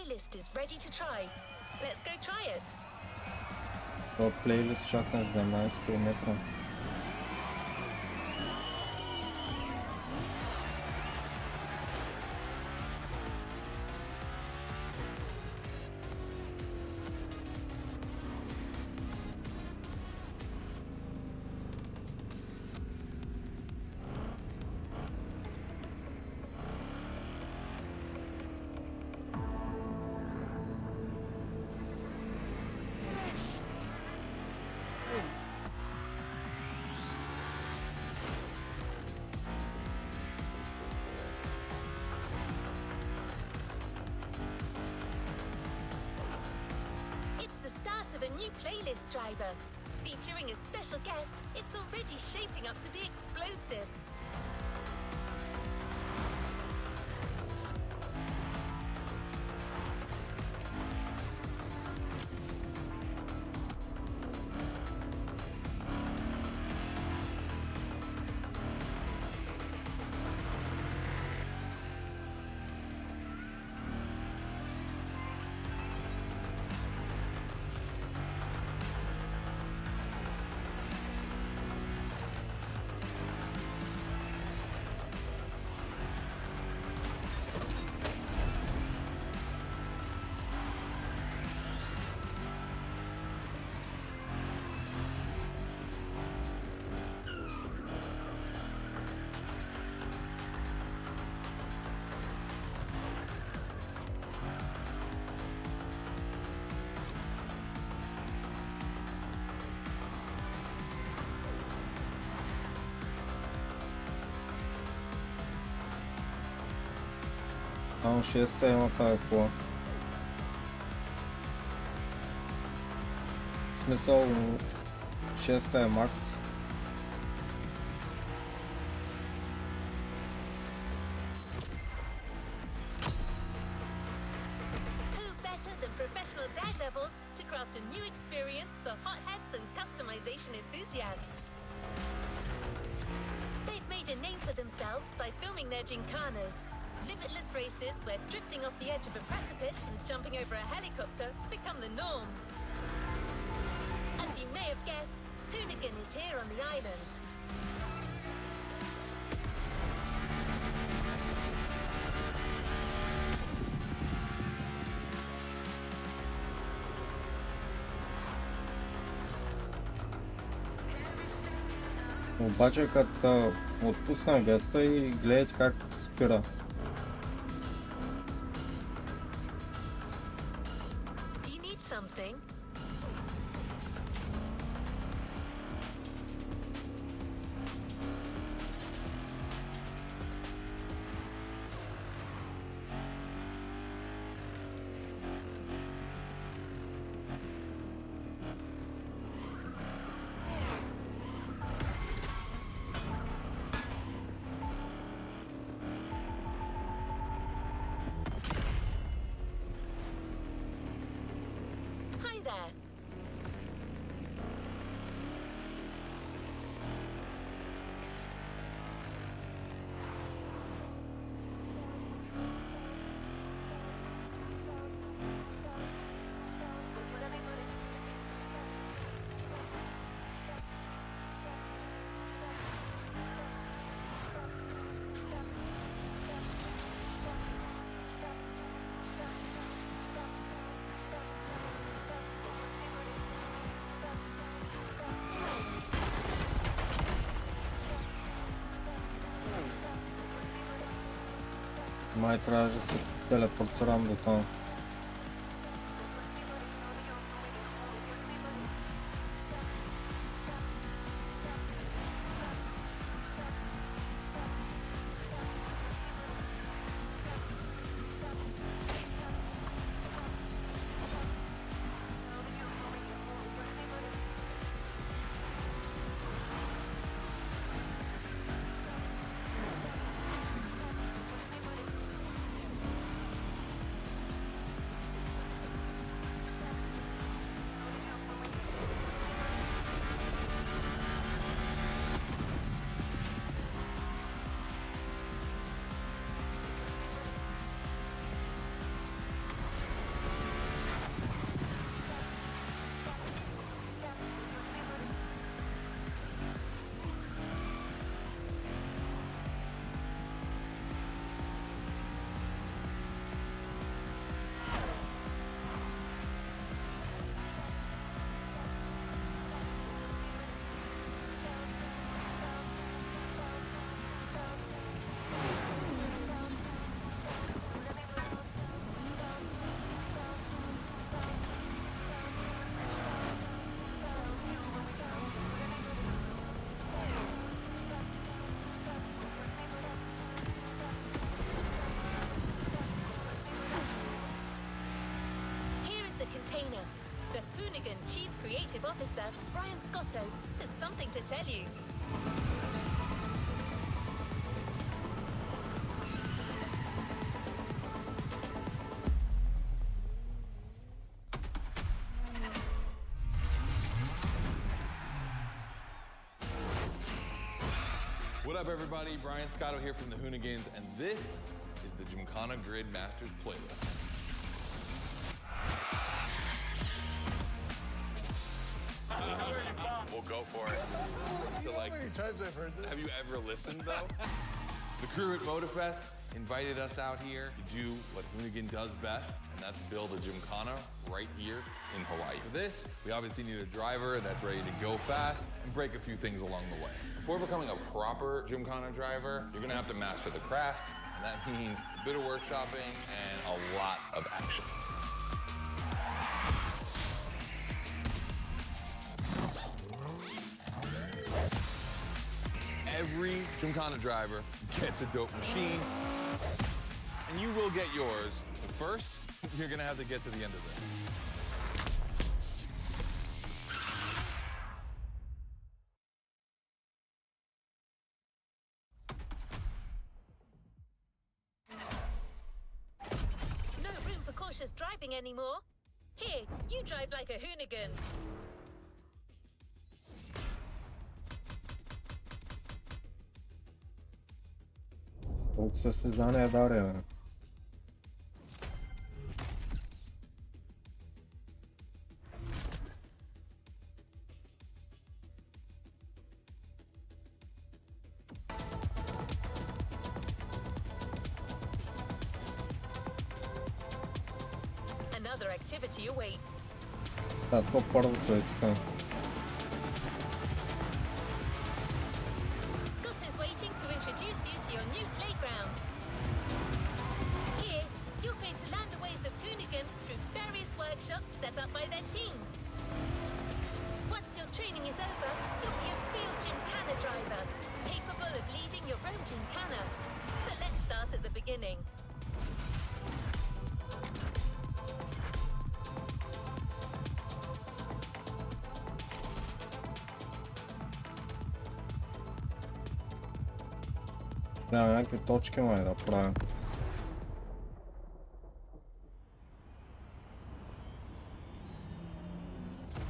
playlist is ready to try. Let's go try it. Това плейлист чак на 17 км. Of a new playlist driver. Featuring a special guest, it's already shaping up to be explosive. Само 6 има тази кола. В смисъл 6 е макс. Who better than professional daredevils to craft a new experience for hot hats and customization enthusiasts? They've made a name for themselves by filming their gincanas. Limitless races where drifting off the edge of a precipice and jumping over a helicopter become the norm. As you may have guessed, Hoonigan is here on the island. Обаче като отпусна геста и гледайте как спира. Something. Hi there. Май трябваше да се телепортирам до там. the container. The Hoonigan Chief Creative Officer, Brian Scotto, has something to tell you. What up, everybody? Brian Scotto here from the Hoonigans, and this is the Gymkhana Grid Masters playlist. We'll go for it. You know how many times I've heard this? Have you ever listened, though? The crew at Motorfest invited us out here to do what Hoonigan does best, and that's build a Gymkhana right here in Hawaii. For this, we obviously need a driver that's ready to go fast and break a few things along the way. Before becoming a proper Gymkhana driver, you're gonna have to master the craft, and that means a bit of workshopping and a lot of action. Every Gymkhana driver gets a dope machine, and you will get yours. But first, you're gonna have to get to the end of this. No room for cautious driving anymore. Here, you drive like a Hoonigan. Колко състезания даде, бе? Another activity awaits. Да, то първото е така. Scott is waiting to introduce you to your new playground. Here, you're going to learn the ways of Hoonigan through various workshops set up by their team. Once your training is over, you'll be a real Gymkhana driver, capable of leading your own Gymkhana. But let's start at the beginning. Трябва някакви точки май да правя.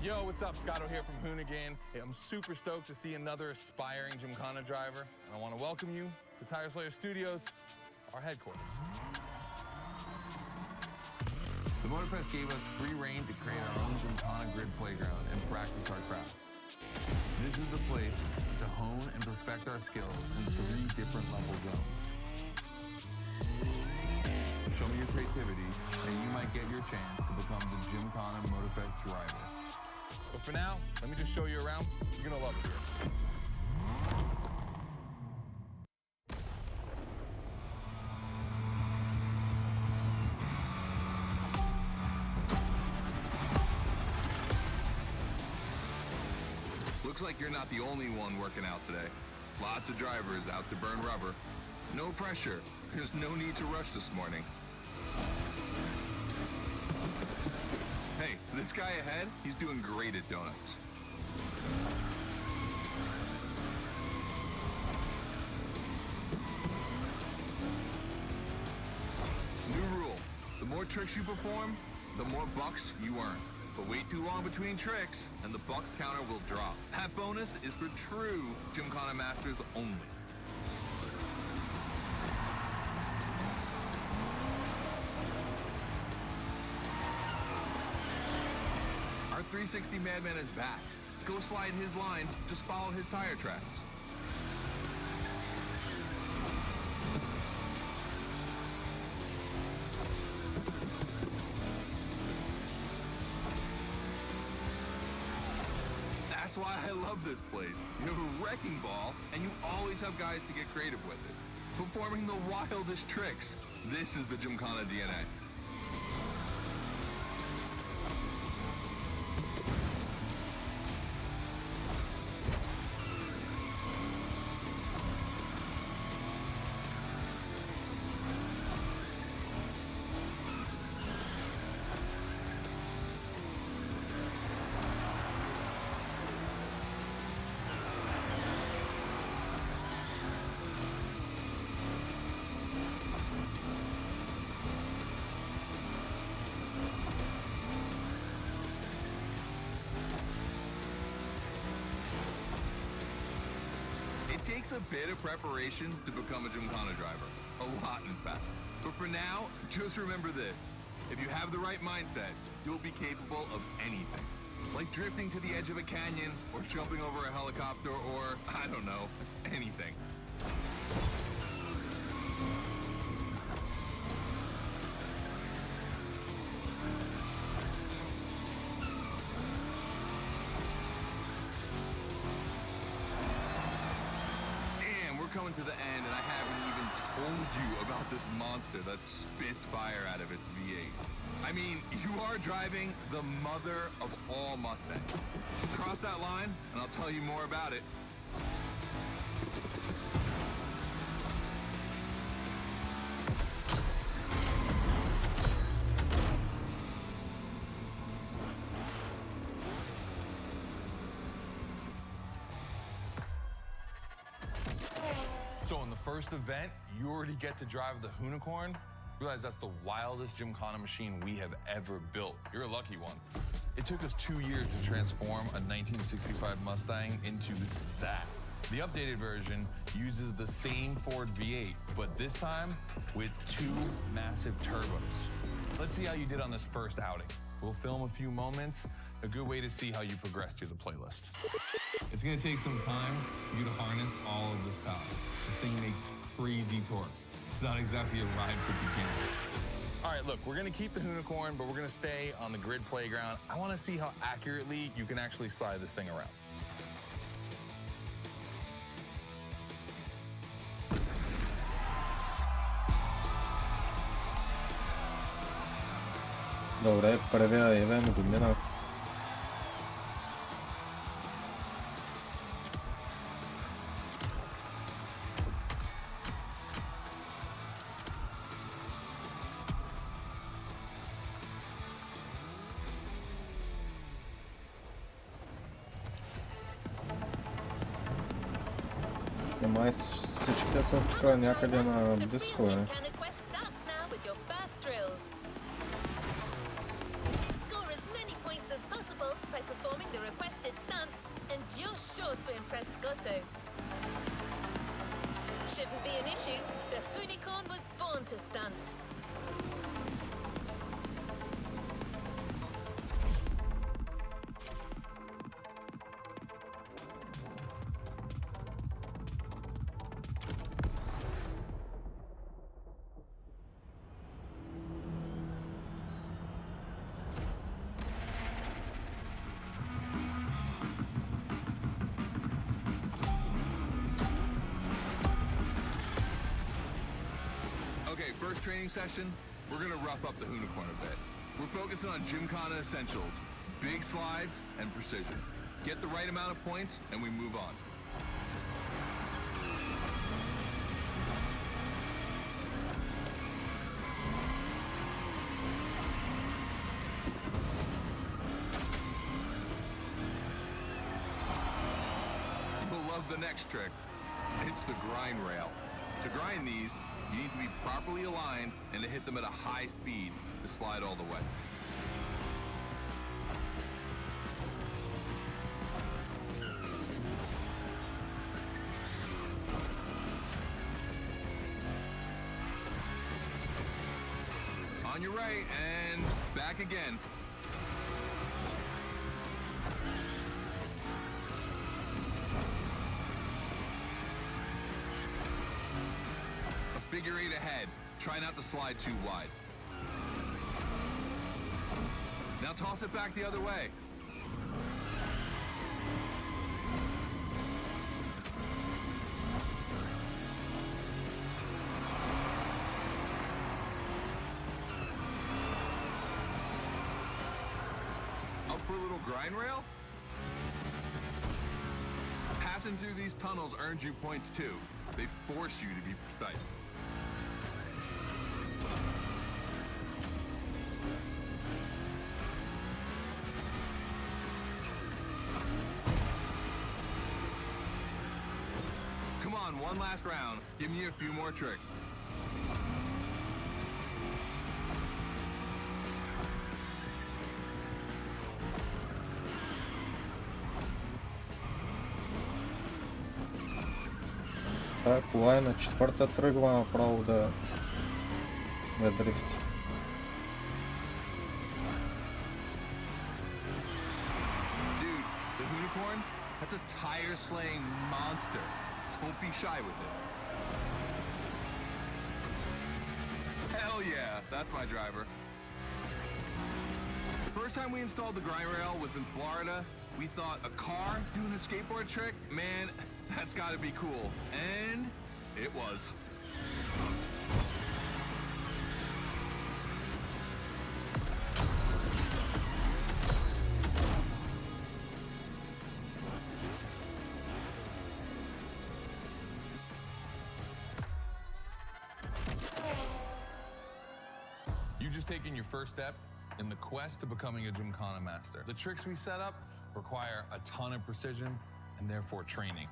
Yo, what's up? Scotto here from Hoonigan. Hey, I'm super stoked to see another aspiring Gymkhana driver, and I want to welcome you to Tire Slayer Studios, our headquarters. The Motorfest gave us free reign to create our own Gymkhana grid playground and practice our craft. This is the place to hone and perfect our skills in 3 different level zones. Show me your creativity, and you might get your chance to become the Gymkhana Motorfest driver. But for now, let me just show you around. You're gonna love it here. Looks like you're not the only one working out today. Lots of drivers out to burn rubber. No pressure. There's no need to rush this morning. Hey, this guy ahead, he's doing great at donuts. New rule, the more tricks you perform, the more bucks you earn. But wait too long between tricks, and the bucks counter will drop. That bonus is for true Gymkhana masters only. Our 360 Madman is back. Go slide his line, just follow his tire tracks. That's why I love this place. You have a wrecking ball, and you always have guys to get creative with it. Performing the wildest tricks. This is the Gymkhana DNA. takes a bit of preparation to become a Gymkhana driver. A lot, in fact. But for now, just remember this. If you have the right mindset, you'll be capable of anything. Like drifting to the edge of a canyon, or jumping over a helicopter, or, I don't know, anything. Coming to the end, and I haven't even told you about this monster that spits fire out of its V8. I mean, you are driving the mother of all Mustangs. Cross that line, and I'll tell you more about it. So in the first event, you already get to drive the Unicorn. Realize that's the wildest Gymkhana machine we have ever built. You're a lucky one. It took us 2 years to transform a 1965 Mustang into that. The updated version uses the same Ford V8, but this time with 2 massive turbos. Let's see how you did on this first outing. We'll film a few moments, a good way to see how you progress through the playlist. It's gonna take some time for you to harness all of this power. This thing makes crazy torque. It's not exactly a ride for beginners. All right, look, we're gonna keep the Unicorn, but we're gonna stay on the grid playground. I wanna see how accurately you can actually slide this thing around. Добре, първия евент го минах. Май всички са тук някъде на близко, бе. Gymkhana Quest starts now with your first drills. Score as many points as possible by performing the requested stunts, and you're sure to impress Scotto. Shouldn't be an issue. The Unicorn was born to stunt. Okay, first training session, we're gonna rough up the Unicorn a bit. We're focusing on Gymkhana essentials, big slides, and precision. Get the right amount of points, and we move on. You'll love the next trick. It's the grind rail. To grind these, you need to be properly aligned and to hit them at a high speed to slide all the way. On your right and back again. Figure 8 ahead. Try not to slide too wide. Now toss it back the other way. Up for a little grind rail? Passing through these tunnels earns you points too. They force you to be precise. Come on, one last round. Give me a few more tricks. Тая кола е на четвърта тръгва направо да дрифти. Dude, the unicorn, that's a tire-slaying monster. Don't be shy with it. Hell yeah, that's my driver. The first time we installed the grind rail was in Florida. We thought a car doing a skateboard trick? Man, that's gotta be cool. And it was. You've just taken your first step in the quest to becoming a Gymkhana master. The tricks we set up require a ton of precision and therefore training.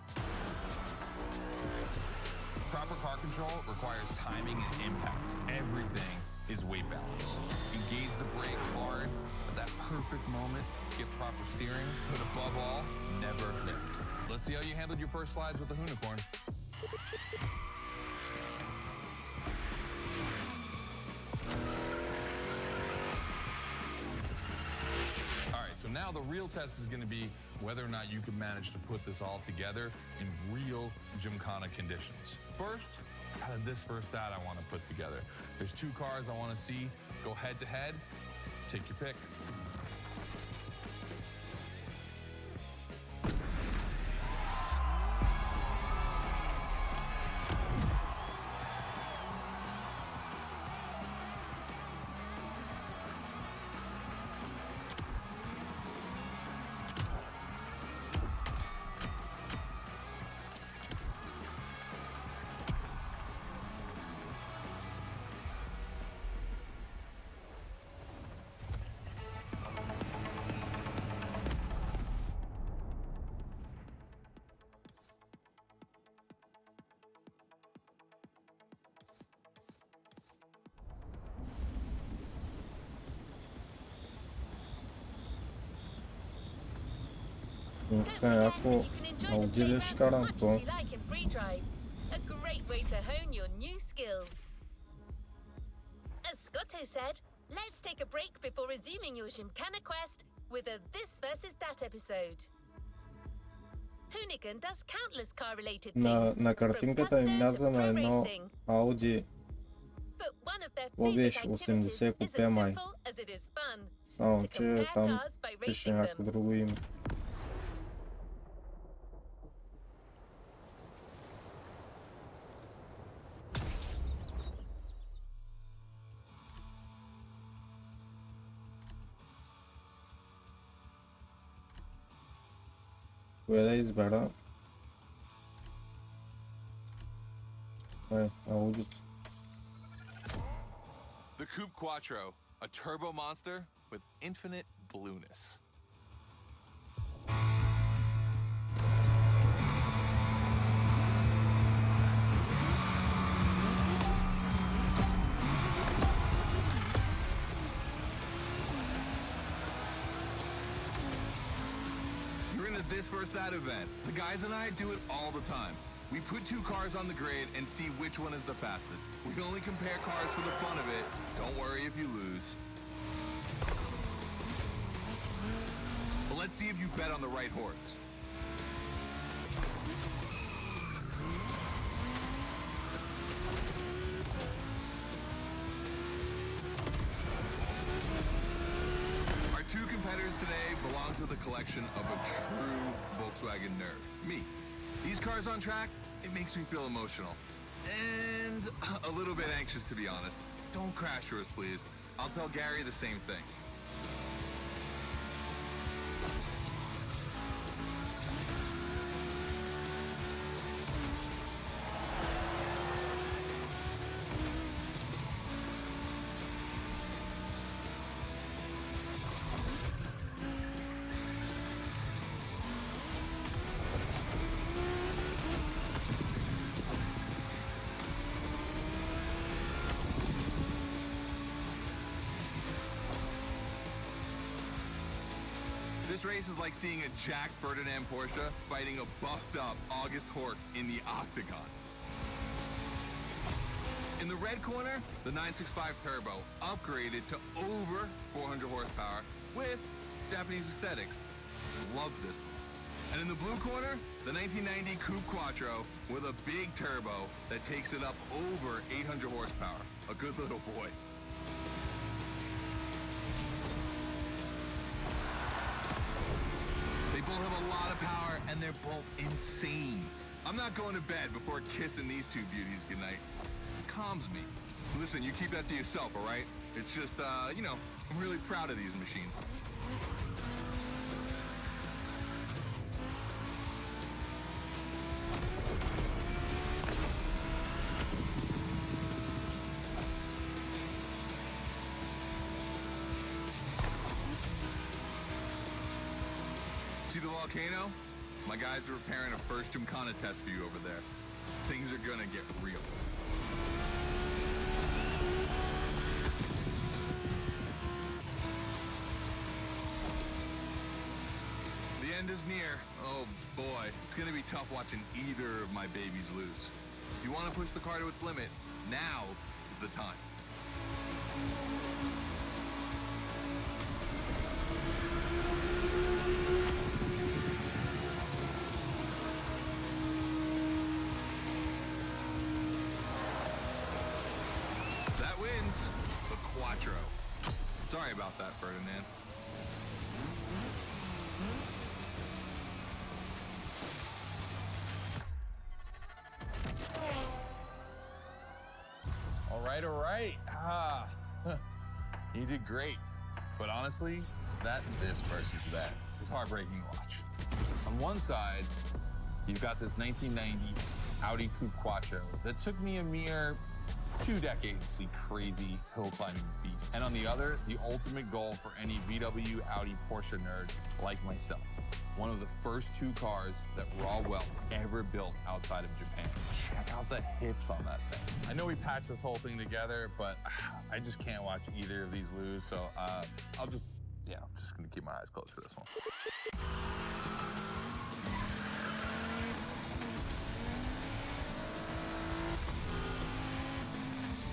Proper car control requires timing and impact. Everything is weight balance. Engage the brake hard at that perfect moment, get proper steering, but above all, never lift. Let's see how you handled your first slides with the unicorn. So now the real test is going to be whether or not you can manage to put this all together in real Gymkhana conditions. First, out of this first stat I want to put together. There's two cars I want to see go head to head. Take your pick. Така, ако отидеш карам то. A great way to hone your new skills. As Scotto said, let's take a break before resuming your Gymkhana quest with a This versus That episode. Hoonigan does countless car-related things, На картинката им мяза на едно Ауди. But one of their Какво favorite беше? activities 80 is as купе май. simple as it is fun. Само To че compare там cars by беше racing някакво them. друго име. Кое да избера? Аудито. The Coupe Quattro, a turbo monster with infinite blueness. You're into This versus That event. The guys and I do it all the time. We put two cars on the grid and see which one is the fastest. We can only compare cars for the fun of it. Don't worry if you lose. But let's see if you bet on the right horse. Our two competitors today belong to the collection of a true Volkswagen nerd, me. These cars on track, it makes me feel emotional. And a little bit anxious, to be honest. Don't crash yours, please. I'll tell Gary the same thing. This race is like seeing a Jack Ferdinand Porsche fighting a buffed up August Hork in the octagon. In the red corner, the 965 Turbo, upgraded to over 400 horsepower with Japanese aesthetics. Love this one. And in the blue corner, the 1990 Coupe Quattro with a big turbo that takes it up over 800 horsepower. A good little boy. They both have a lot of power and they're both insane. I'm not going to bed before kissing these two beauties goodnight. It calms me. Listen, you keep that to yourself, all right? It's just, you know, I'm really proud of these machines. See the volcano? My guys are preparing a first Gymkhana test for you over there. Things are gonna get real. The end is near. Oh boy, it's gonna be tough watching either of my babies lose. If you wanna push the car to its limit, now is the time. That wins the Quattro. Sorry about that, Ferdinand. All right. You did great. But honestly, this versus that was heartbreaking to watch. On one side, you've got this 1990 Audi Coupe Quattro that took me a mere 2 decades to see crazy hill climbing beast. And on the other, the ultimate goal for any VW, Audi, Porsche nerd like myself. One of the first 2 cars that Raw Welt ever built outside of Japan. Check out the hips on that thing. I know we patched this whole thing together, but I just can't watch either of these lose. So I'm just gonna keep my eyes closed for this one.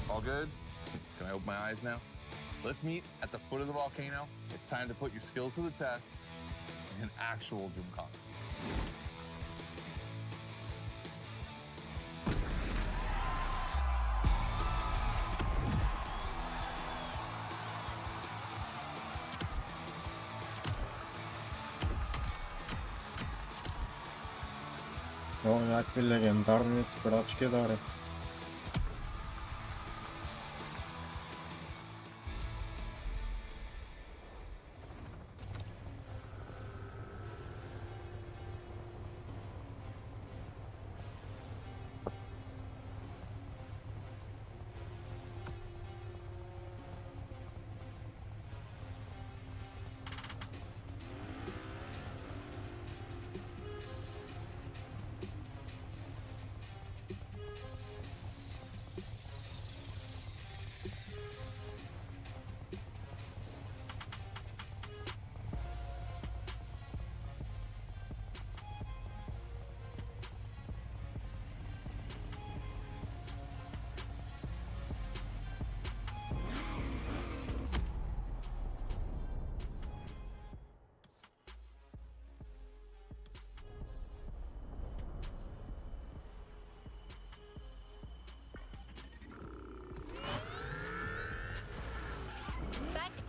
All good? Can I open my eyes now? Let's meet at the foot of the volcano. It's time to put your skills to the test in an actual Gymkhana. О, някакви легендарни спирачки даре.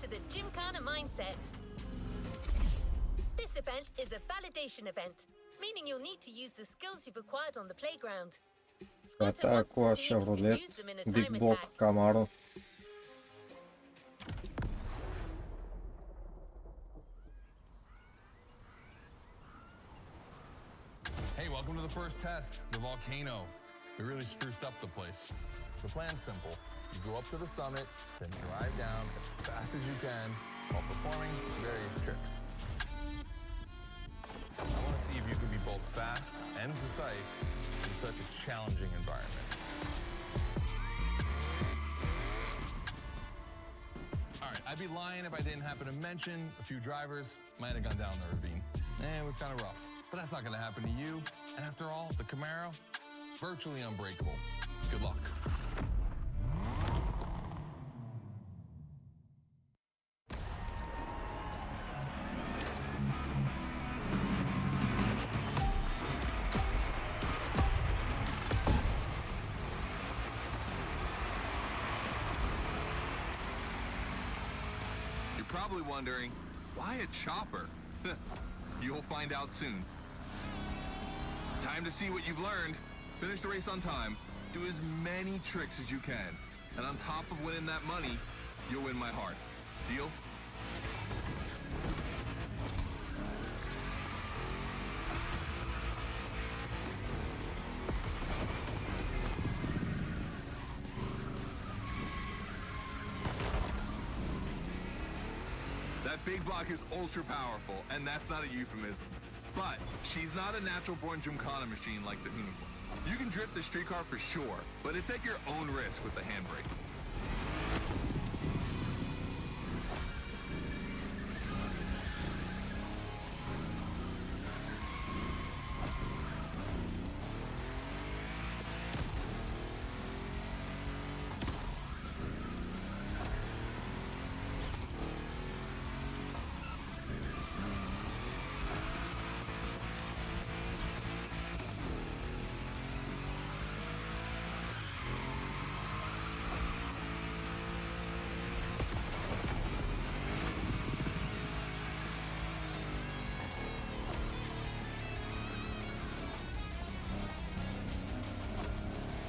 To the Gymkhana mindset. This event is a validation event, meaning you'll need to use the skills you've acquired on the playground. Scotto Това е wants кола to see if you can Chevrolet use them in a Big time Block attack. Camaro. Hey, welcome to the first test, the volcano. We really spruced up the place. The plan's simple. You go up to the summit, then drive down as fast as you can while performing various tricks. I want to see if you can be both fast and precise in such a challenging environment. All right, I'd be lying if I didn't happen to mention a few drivers might have gone down the ravine. It was kind of rough, but that's not going to happen to you. And after all, the Camaro, virtually unbreakable. Good luck. probably wondering, why a chopper? You'll find out soon. Time to see what you've learned. Finish the race on time. Do as many tricks as you can. And on top of winning that money, you'll win my heart. Deal? That big block is ultra powerful, and that's not a euphemism. But she's not a natural-born Gymkhana machine like the Unicorn. You can drift the streetcar for sure, but it's at your own risk with the handbrake.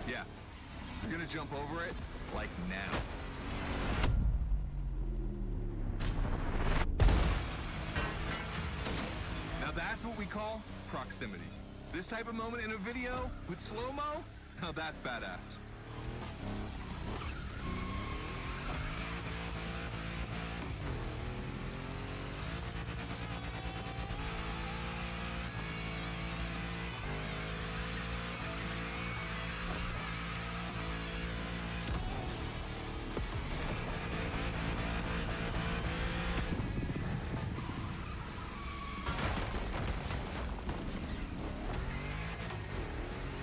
Yeah, you're gonna jump over it, like now. Now that's what we call proximity. This type of moment in a video with slow-mo, now that's badass.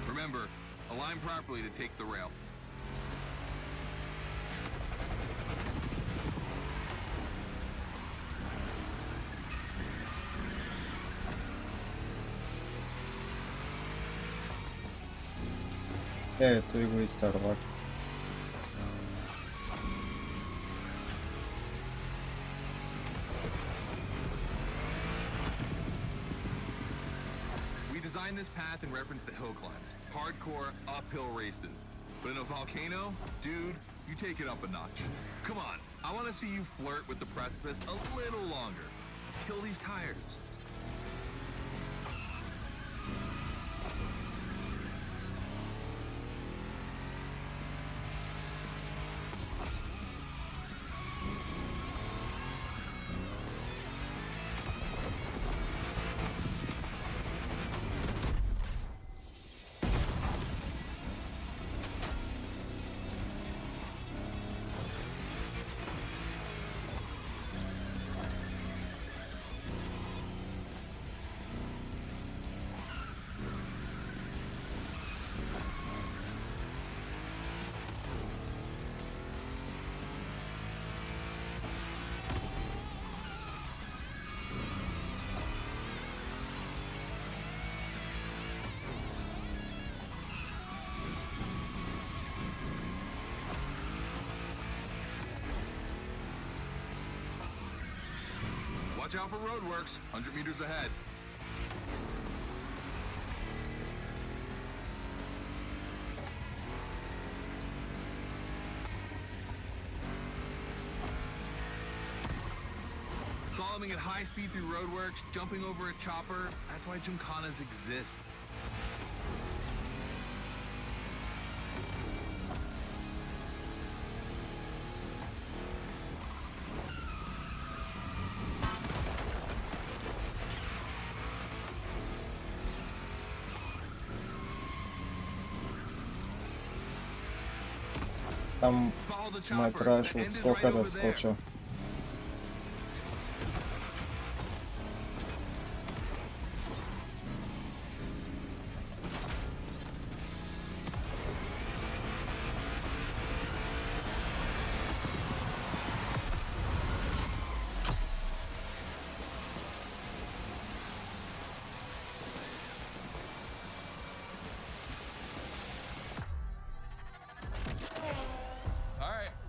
Remember, align properly to take the rail. Ето и го изтървах. We designed this path in reference to hill climbs, hardcore uphill races. But in a volcano, dude, you take it up a notch. Come on, I want to see you flirt with the precipice a little longer. Kill these tires. Watch out for roadworks, 100 meters ahead. Slaloming at high speed through roadworks, jumping over a chopper, that's why Gymkhanas exist. Там ме трябваше от скока да скоча.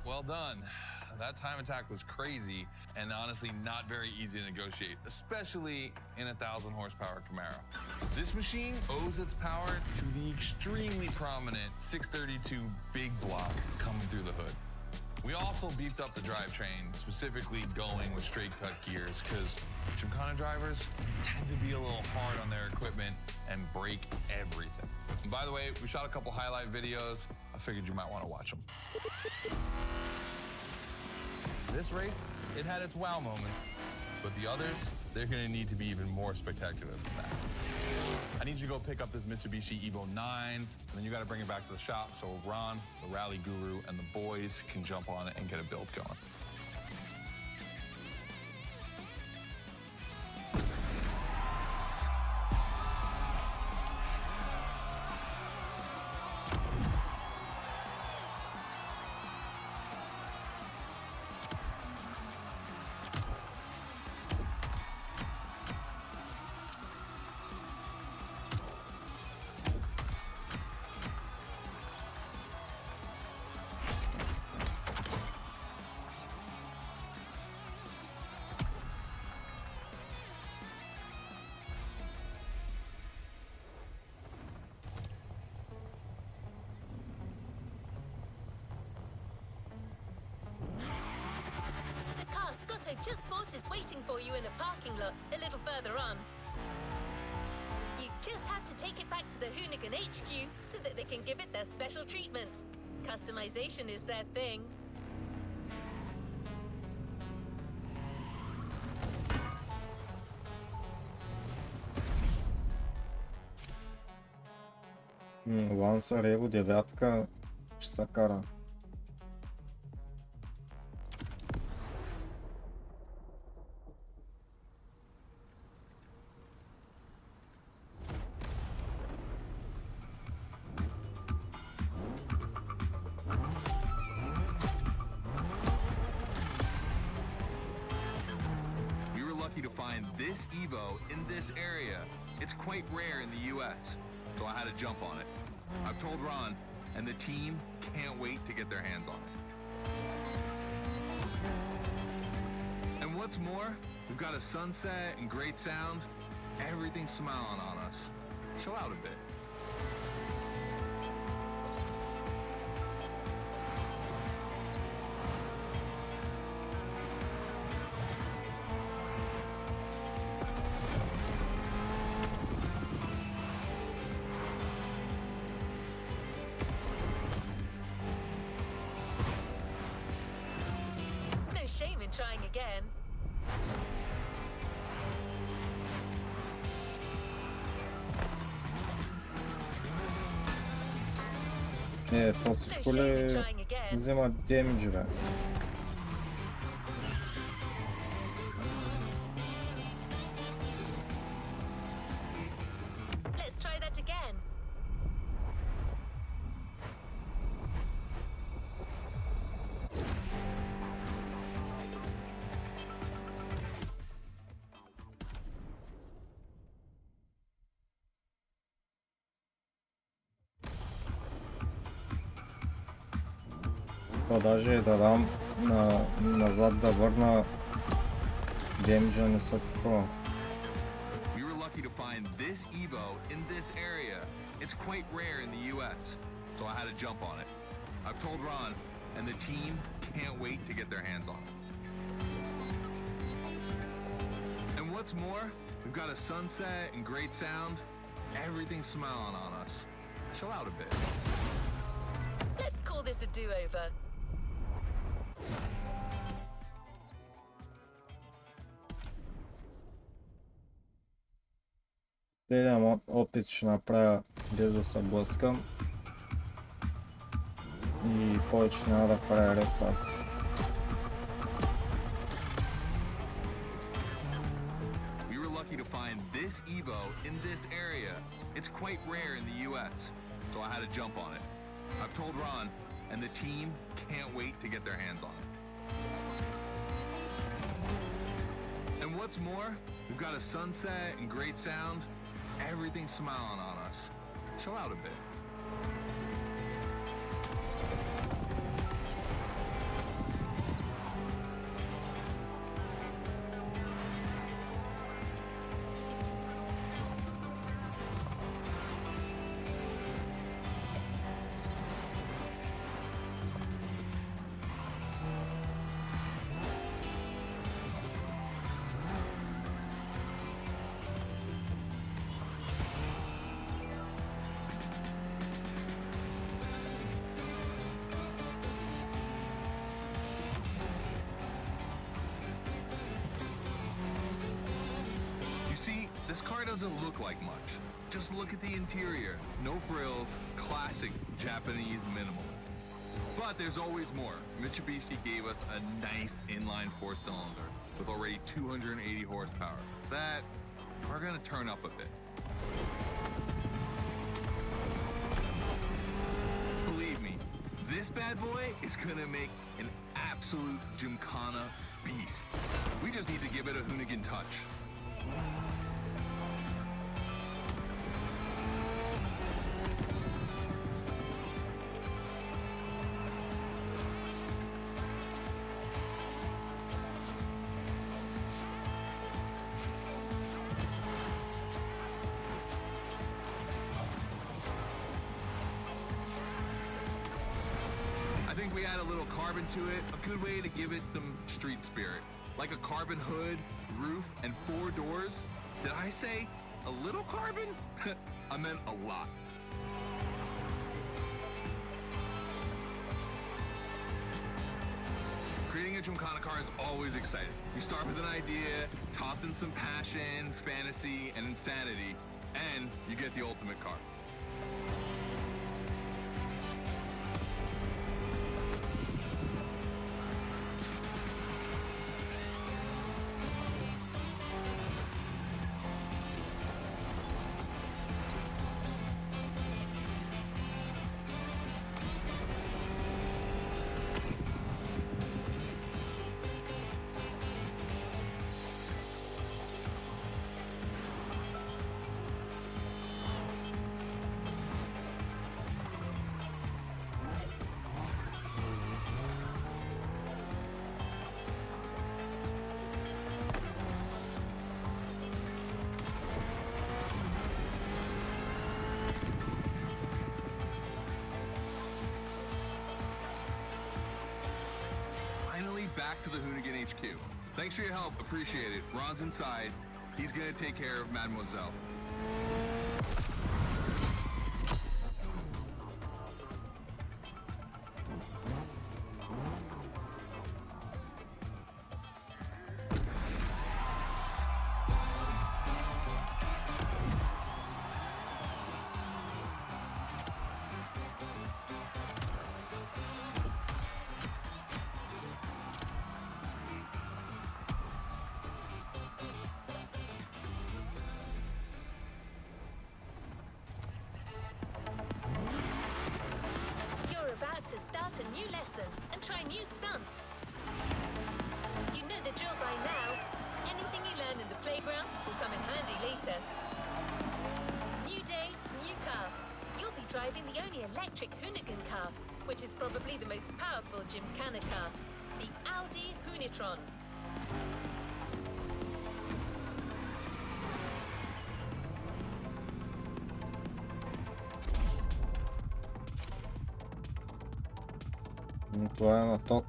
Well done. That time attack was crazy and honestly not very easy to negotiate, especially in a 1,000 horsepower Camaro. This machine owes its power to the extremely prominent 632 big block coming through the hood. We also beefed up the drivetrain, specifically going with straight cut gears, because Gymkhana drivers tend to be a little hard on their equipment and break everything. And by the way, we shot a couple highlight videos. I figured you might want to watch them. This race, it had its wow moments, but the others, they're gonna need to be even more spectacular than that. I need you to go pick up this Mitsubishi Evo 9, and then you gotta bring it back to the shop so Ron, the rally guru, and the boys can jump on it and get a build going. Scotto just bought is waiting for you in a parking lot a little further on. You just have to take it back to the Hoonigan HQ so that they can give it their special treatment. Customization is their thing. Лансър Evo 9 ще се кара. To find this Evo in this area. It's quite rare in the US, so I had to jump on it. I've told Ron, and the team can't wait to get their hands on it. And what's more, we've got a sunset and great sound, everything smiling on us. Chill out a bit. Shame in trying again. То всичко ли взема демиджи, бе? Let's try that again. То даже и да дам назад да върна демиджа не са такова. We were lucky to find this Evo in this area. It's quite rare in the US, so I had to jump on it. I've told Ron, and the team can't wait to get their hands on it. And what's more, we've got a sunset and great sound, everything smiling on us. Chill out a bit. Let's call this a do-over. Следвам опит ще направя без да се блъскам и повече няма да правя рестарт. We were lucky to find this Evo in this area. It's quite rare in the US, so I had to jump on it. I've told Ron, and the team can't wait to get their hands on it. And what's more, we've got a sunset and great sound, everything smiling on us. Chill out a bit. This car doesn't look like much. Just look at the interior. No frills, classic Japanese minimal. But there's always more. Mitsubishi gave us a nice inline four-cylinder with already 280 horsepower. That we're gonna turn up a bit. Believe me, this bad boy is gonna make an absolute Gymkhana beast. We just need to give it a Hoonigan touch. I think we add a little carbon to it, a good way to give it some street spirit. Like a carbon hood, roof, and 4 doors. Did I say a little carbon? I meant a lot. Creating a Gymkhana car is always exciting. You start with an idea, toss in some passion, fantasy, and insanity, and you get the ultimate car. Back to the Hoonigan HQ. Thanks for your help, appreciate it. Ron's inside. He's gonna take care of Mademoiselle. To start a new lesson and try new stunts. You know the drill by now. Anything you learn in the playground will come in handy later. New day, new car. You'll be driving the only electric Hoonigan car, which is probably the most powerful Gymkhana car, the Audi Hoonitron. Това е на ток.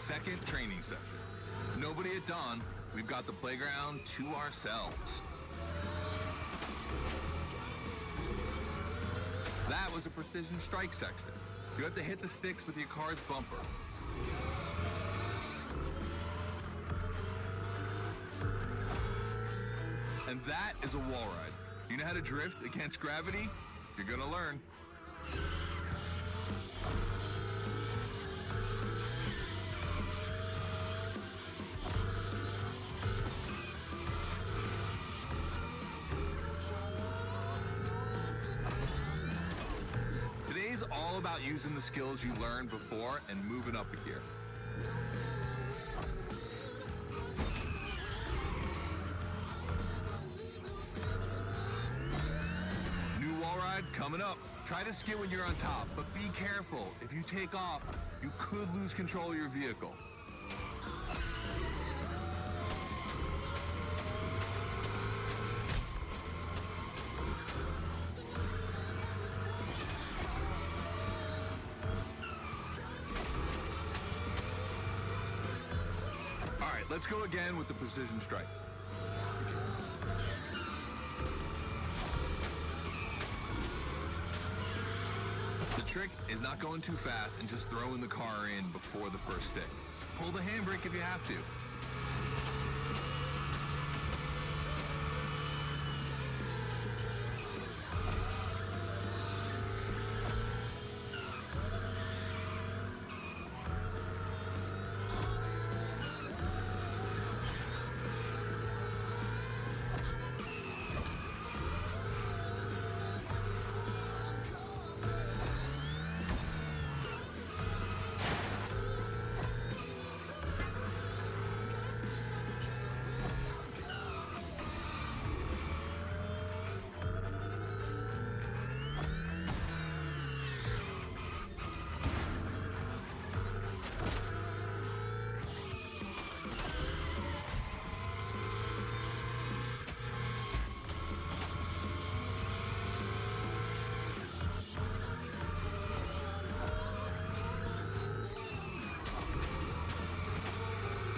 Second training session. Nobody at dawn. We've got the playground to ourselves. That was a precision strike section. You have to hit the sticks with your car's bumper. And that is a wall ride. You know how to drift against gravity? You're gonna learn. All about using the skills you learned before and moving up a gear. New wall ride coming up. Try to skid when you're on top, but be careful. If you take off, you could lose control of your vehicle. let's go again with the precision strike. The trick is not going too fast and just throwing the car in before the first stick. Pull the handbrake if you have to.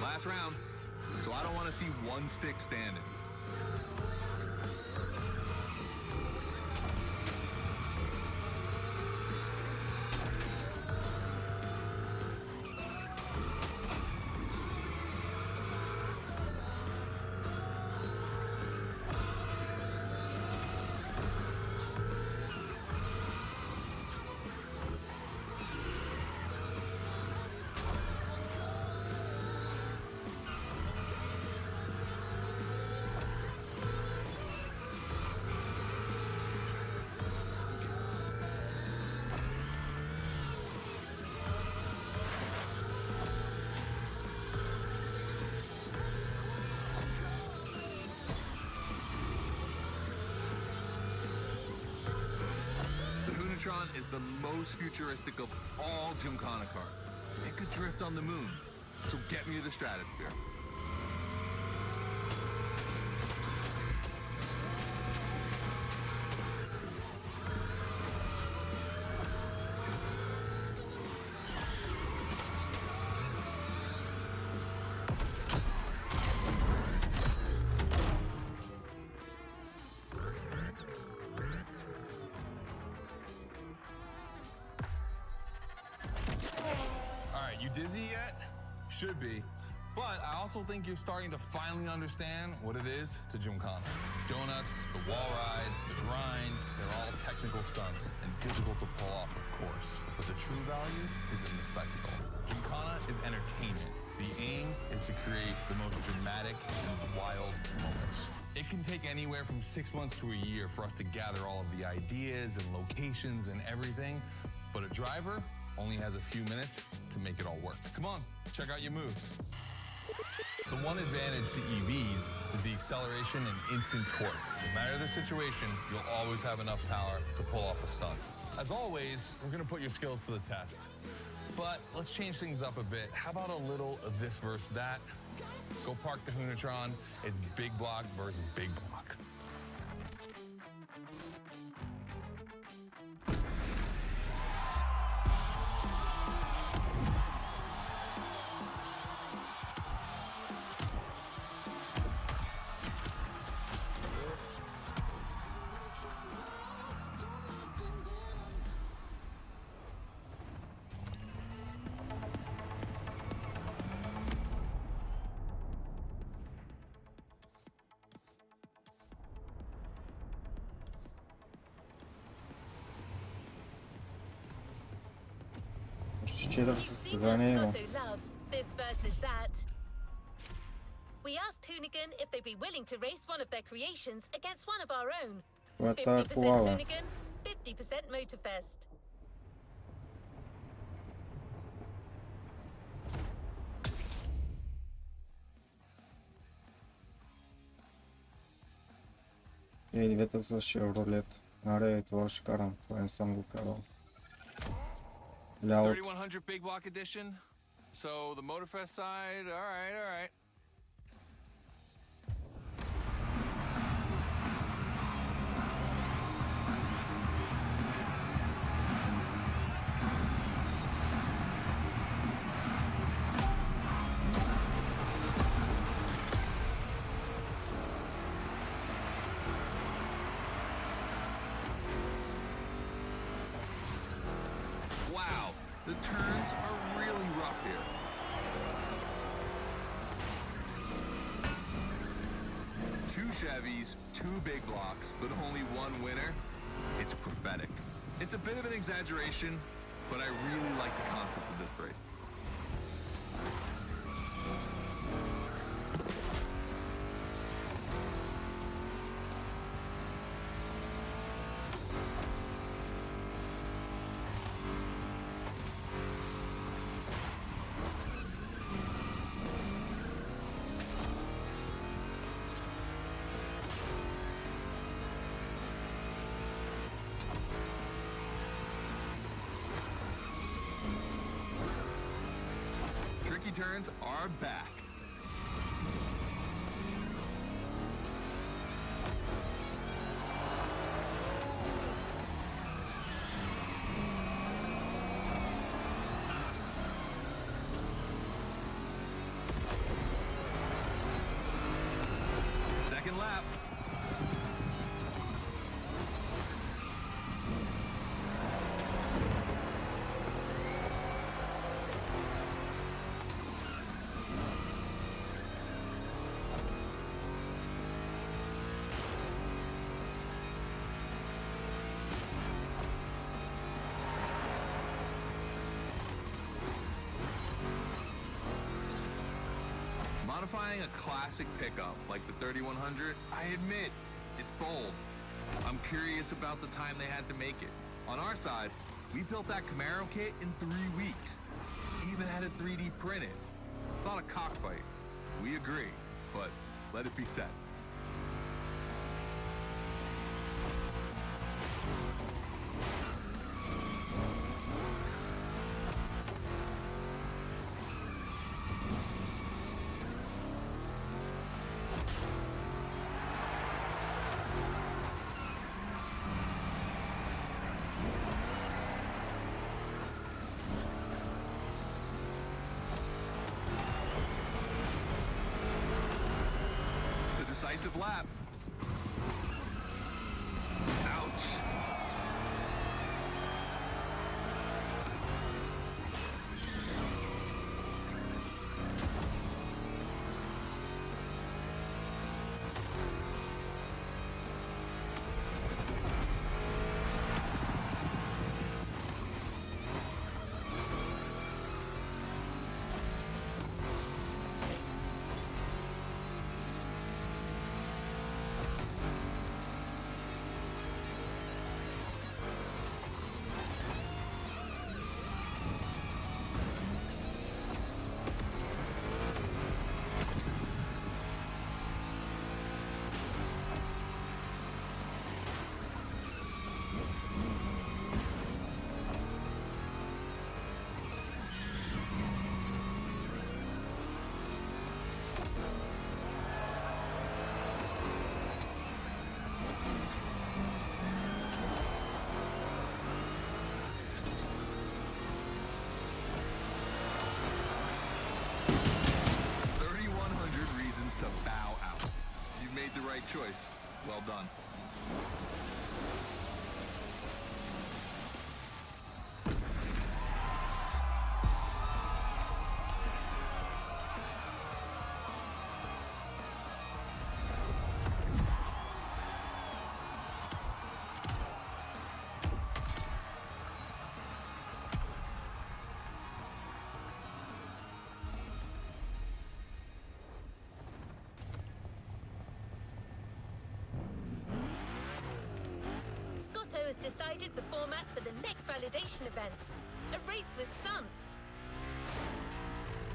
Last round, so I don't want to see one stick standing. Is the most futuristic of all Gymkhana cars. It could drift on the moon, so get me to the stratosphere. You dizzy yet? Should be. But I also think you're starting to finally understand what it is to Gymkhana. Donuts, the wall ride, the grind, they're all technical stunts and difficult to pull off, of course. But the true value is in the spectacle. Gymkhana is entertainment. The aim is to create the most dramatic and wild moments. It can take anywhere from 6 months to a year for us to gather all of the ideas and locations and everything. But a driver only has a few minutes to make it all work. Come on, check out your moves. The one advantage to EVs is the acceleration and instant torque. No matter the situation, you'll always have enough power to pull off a stunt. As always, we're gonna put your skills to the test. But let's change things up a bit. How about a little of this versus that? Go park the Hunatron. It's big block versus big block. You've seen what Scotto loves, this versus that. We asked Hoonigan if they'd be willing to race one of their creations against one of our own. 50% Hoonigan, 50% Motorfest. И двете са Chevrolet. Аре, това ще карам. Това не съм го карал. 3100 big block edition. So the Motorfest side, all right. Chevys, 2 big blocks, but only 1 winner. It's prophetic. It's a bit of an exaggeration, but I really like the concept of this race. Tricky turns are back. Second lap. Modifying a classic pickup like the 3100, I admit, it's bold. I'm curious about the time they had to make it. On our side, we built that Camaro kit in 3 weeks. Even had it 3D printed. Thought a cockfight. We agree, but let it be said. Decisive lap. Ouch. The right choice. Well done. Has decided the format for the next validation event, a race with stunts.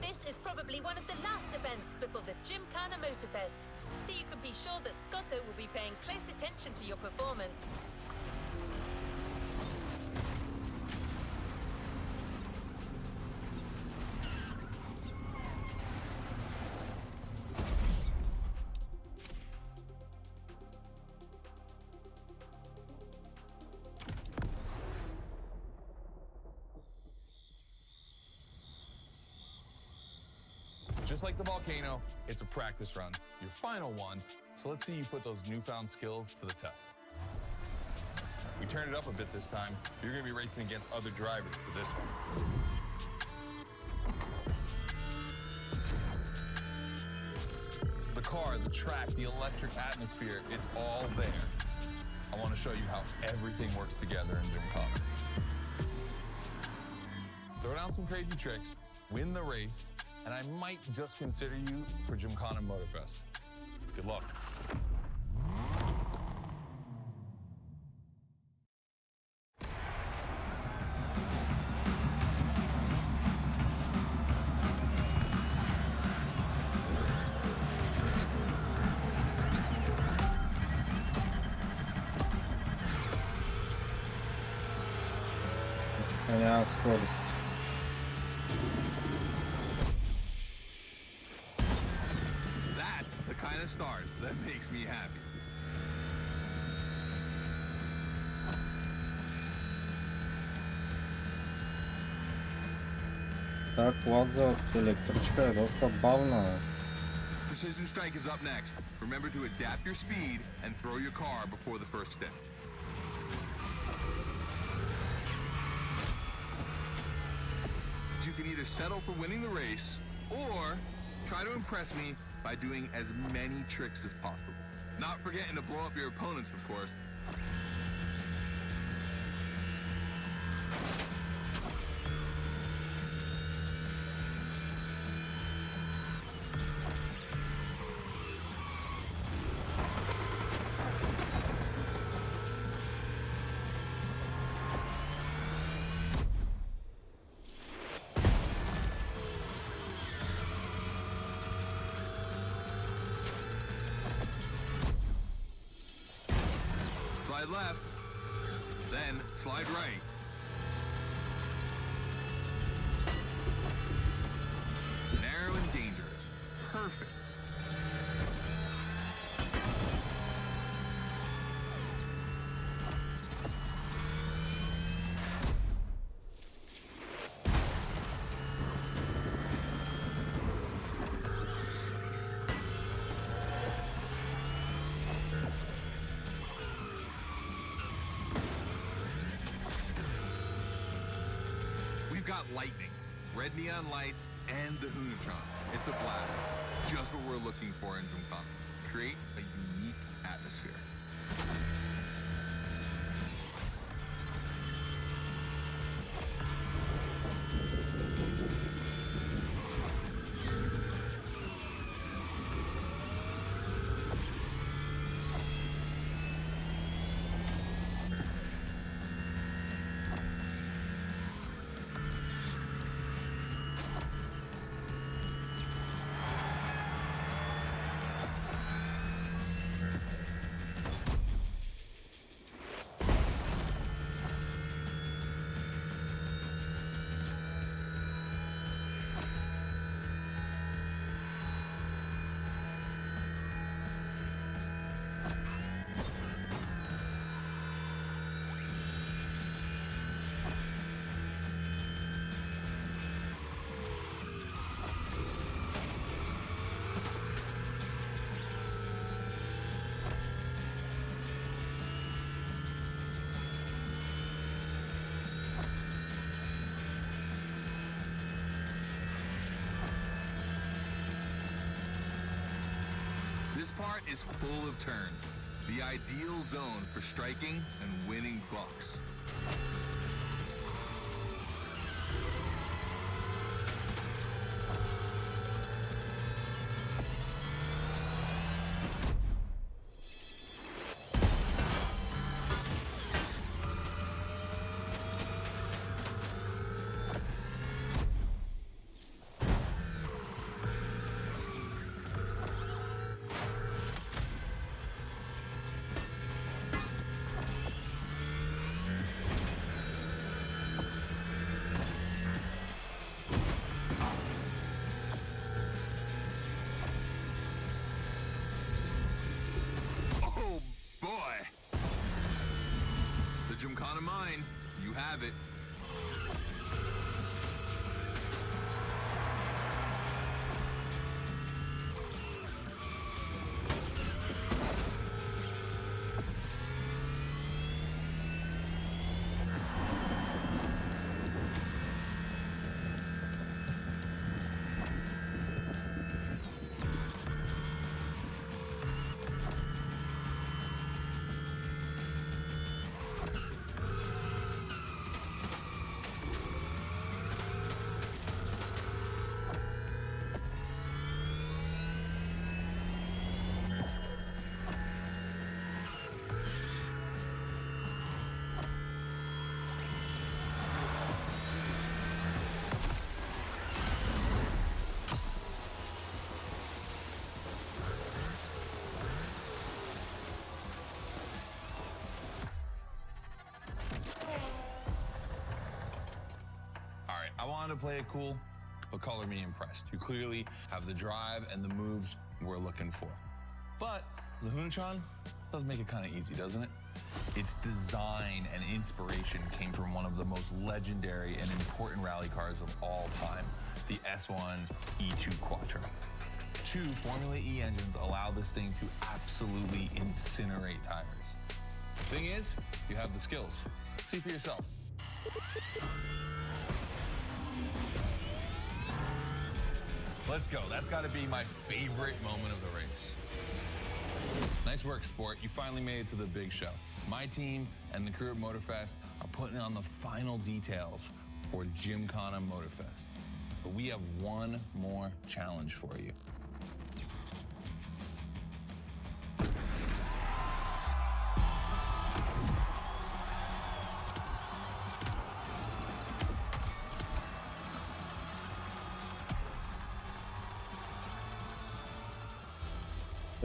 This is probably one of the last events before the Gymkhana Motorfest, so you can be sure that Scotto will be paying close attention to your performance. Just like the volcano, it's a practice run, your final one, so let's see you put those newfound skills to the test. We turned it up a bit this time. You're gonna be racing against other drivers for this one. The car, the track, the electric atmosphere, it's all there. I want to show you how everything works together in Gymkhana. Throw down some crazy tricks, win the race, and I might just consider you for Gymkhana Motorfest. Good luck. Нямах скорост. That's the kind of start that makes me happy. Тази кола за електричка е доста бавна. Precision Strike is up next. Remember to adapt your speed and throw your car before the first step. You can either settle for winning the race or try to impress me by doing as many tricks as possible. Not forgetting to blow up your opponents, of course. Slide left, then slide right. Narrow and dangerous. Perfect. We've got lightning, red neon light, and the Hoonatron. It's a blast. Just what we're looking for in Gymkhana. Create a unique atmosphere. This part is full of turns, the ideal zone for striking and winning bucks. Gymkhana mine, you have it. to play it cool, but color me impressed. You clearly have the drive and the moves we're looking for. But the Hunatron does make it kind of easy, doesn't it? Its design and inspiration came from one of the most legendary and important rally cars of all time, the S1 E2 Quattro. 2 Formula E engines allow this thing to absolutely incinerate tires. The thing is, you have the skills. See for yourself. Let's go. That's got to be my favorite moment of the race. Nice work, Sport. You finally made it to the big show. My team and the crew at Motorfest are putting on the final details for Gymkhana Motorfest. But we have one more challenge for you.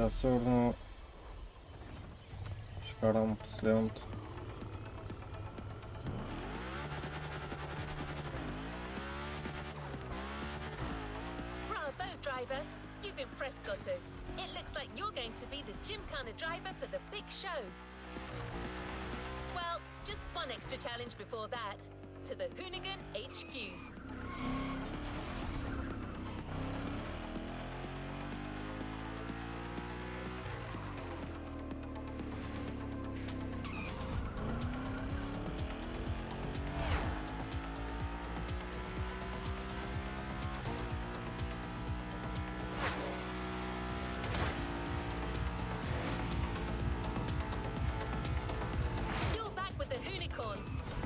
Аз сигурно ще карам последното. Bravo, driver. You've impressed Goto. It looks like you're going to be the Gymkhana driver for the big show. Well, just one extra challenge before that. To the Hoonigan HQ.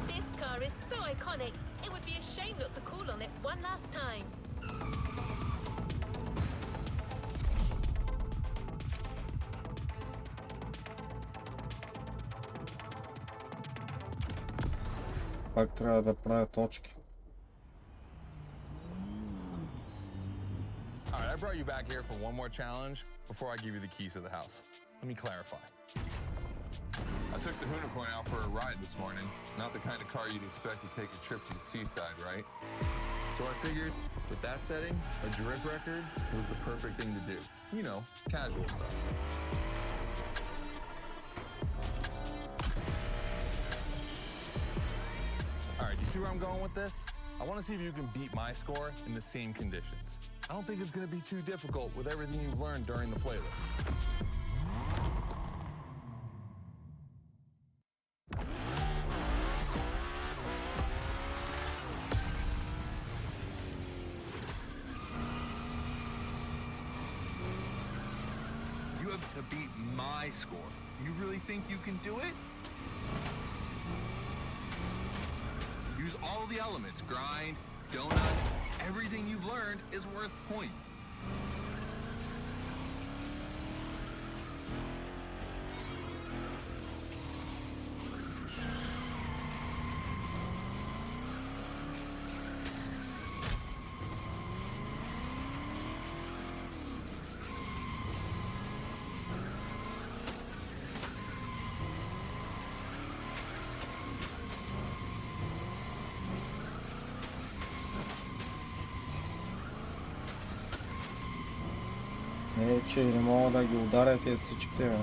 This car is so iconic, it would be a shame not to call on it one last time. Пак трябва да правя точки. All right, I brought you back here for one more challenge before I give you the keys to the house. Let me clarify. I took the Unicorn out for a ride this morning. Not the kind of car you'd expect to take a trip to the seaside, right? So I figured, with that setting, a drift record was the perfect thing to do. You know, casual stuff. All right, you see where I'm going with this? I want to see if you can beat my score in the same conditions. I don't think it's going to be too difficult with everything you've learned during the playlist. To beat my score. You really think you can do it? Use all the elements. Grind, donut, everything you've learned is worth points. Не, че не мога да ги ударя тези всичките, бе.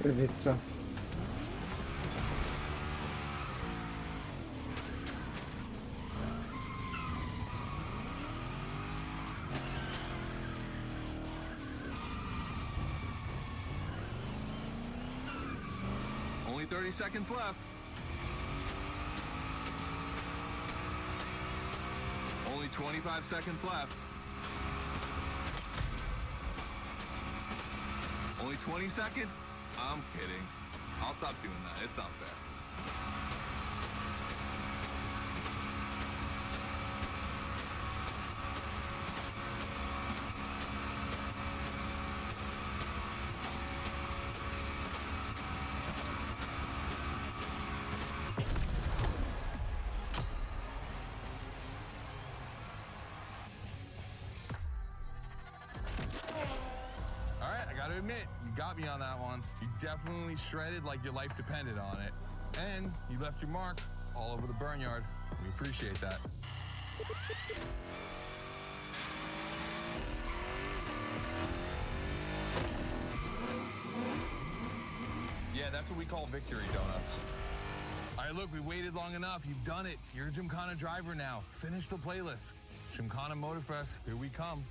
Кривица. Only 30 seconds left. Only 25 seconds left. Only 20 seconds? I'm kidding. I'll stop doing that. It's not fair. All right, I gotta admit, you got me on that one. You definitely shredded like your life depended on it. And you left your mark all over the burnyard. We appreciate that. Yeah, that's what we call victory donuts. All right, look, we waited long enough. You've done it. You're a Gymkhana driver now. Finish the playlist. Gymkhana Motorfest, here we come.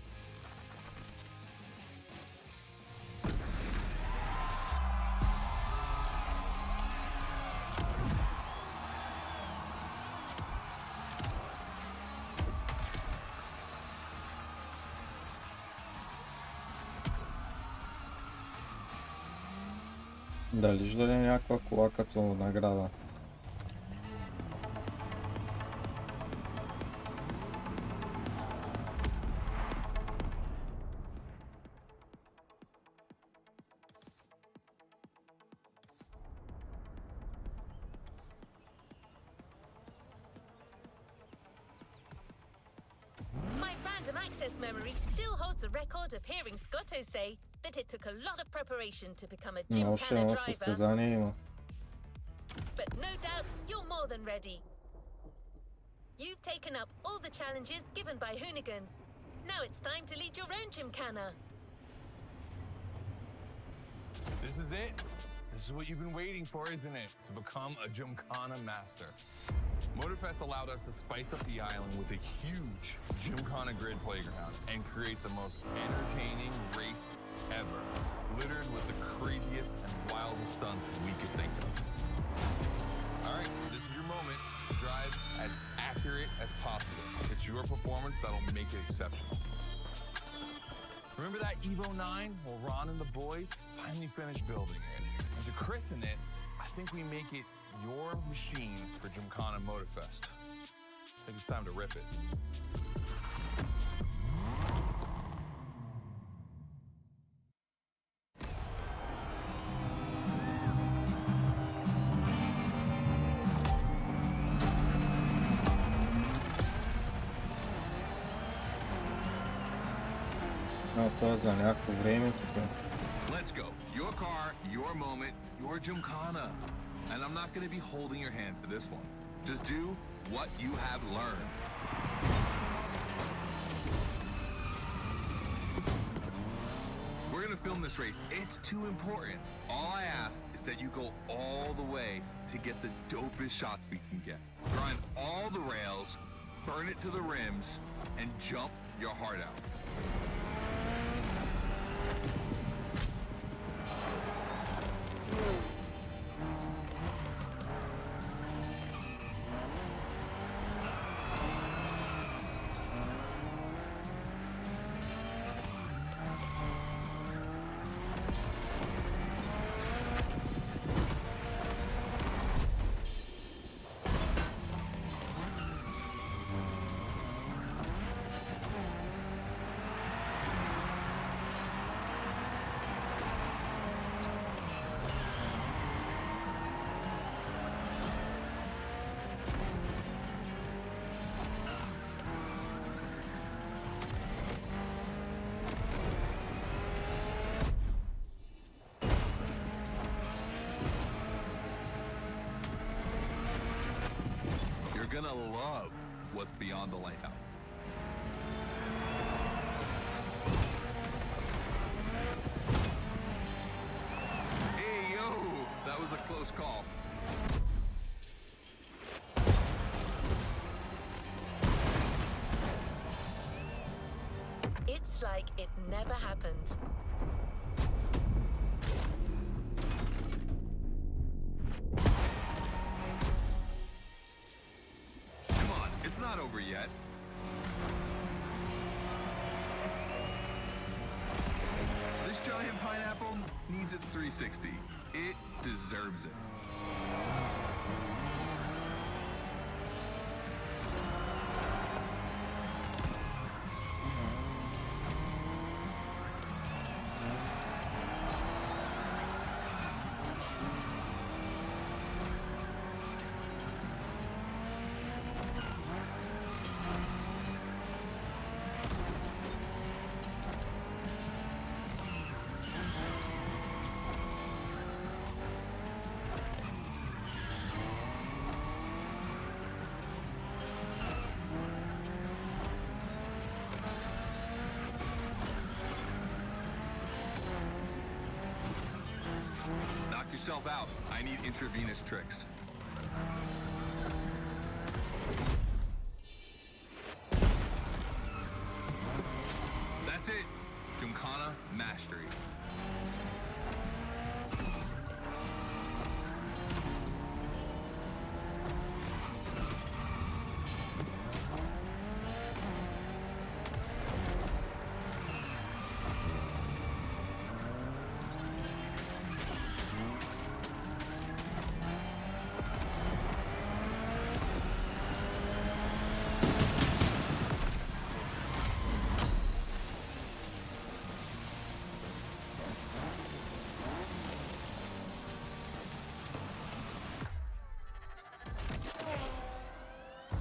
Дали ще даде някаква кола като награда? My random access memory still holds a record of hearing Scotto say that it took a lot of preparation to become a Но още Gymkhana едно driver. състезание има. But no doubt you're more than ready. You've taken up all the challenges given by Hoonigan. Now it's time to lead your own Gymkhana. This is it. This is what you've been waiting for, isn't it? To become a Gymkhana master. Motorfest allowed us to spice up the island with a huge Gymkhana grid playground and create the most entertaining race ever, littered with the craziest and wildest stunts we could think of. All right, this is your moment. Drive as accurate as possible. It's your performance that'll make it exceptional. Remember that Evo 9? Well, Ron and the boys finally finished building it. And to christen it, I think we make it your machine for Gymkhana Motorfest. I think it's time to rip it. Но това е за някакво време тук. Let's go. Your car, your moment, your Gymkhana. And I'm not going to be holding your hand for this one. Just do what you have learned. We're going to film this race. It's too important. All I ask is that you go all the way to get the dopest shots we can get. Grind all the rails, burn it to the rims, and jump your heart out. You're gonna love what's beyond the layout. Hey, yo! It's like it never happened. Come on, it's not over yet. This giant pineapple needs its 360. It deserves it. Knock yourself out. I need intravenous tricks. That's it. Gymkhana mastery.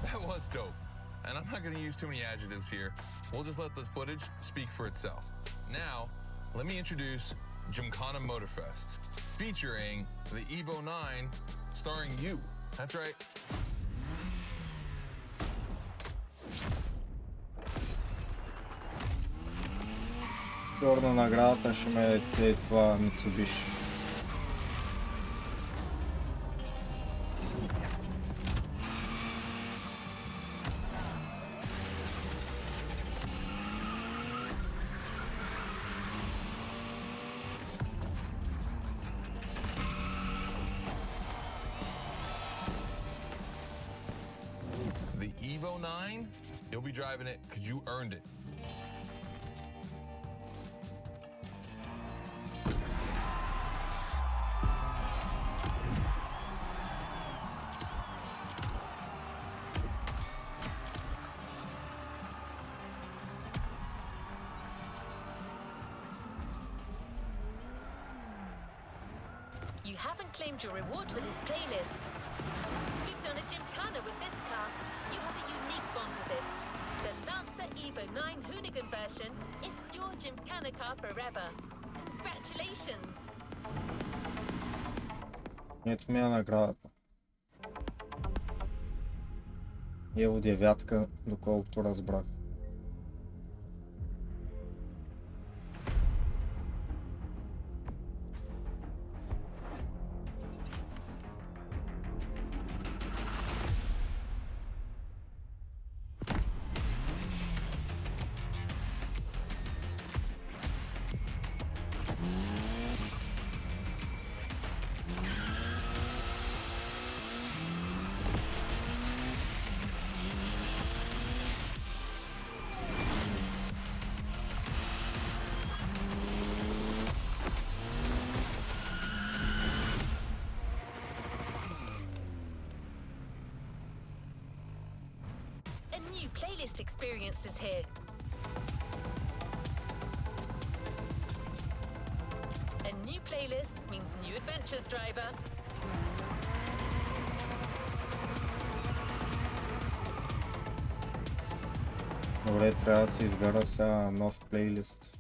That was dope. And I'm not going to use too many adjectives here. We'll just let the footage speak for itself. Now, let me introduce Gymkhana Motorfest, featuring the Evo 9, starring you. That's right. Горна наградата ще ме е това Mitsubishi. The Evo 9, you'll be driving it because you earned it. You haven't claimed your reward for this playlist. You've done a gymkhana with this car. You have a unique bond with it. The Lancer Evo 9 Hoonigan version is your gymkhana car forever. Congratulations! Ето ми е наградата. Ево 9, доколкото разбрах. A new playlist experience is here. A new playlist means new adventures, driver. Добре, трябва да си избера сега нов плейлист.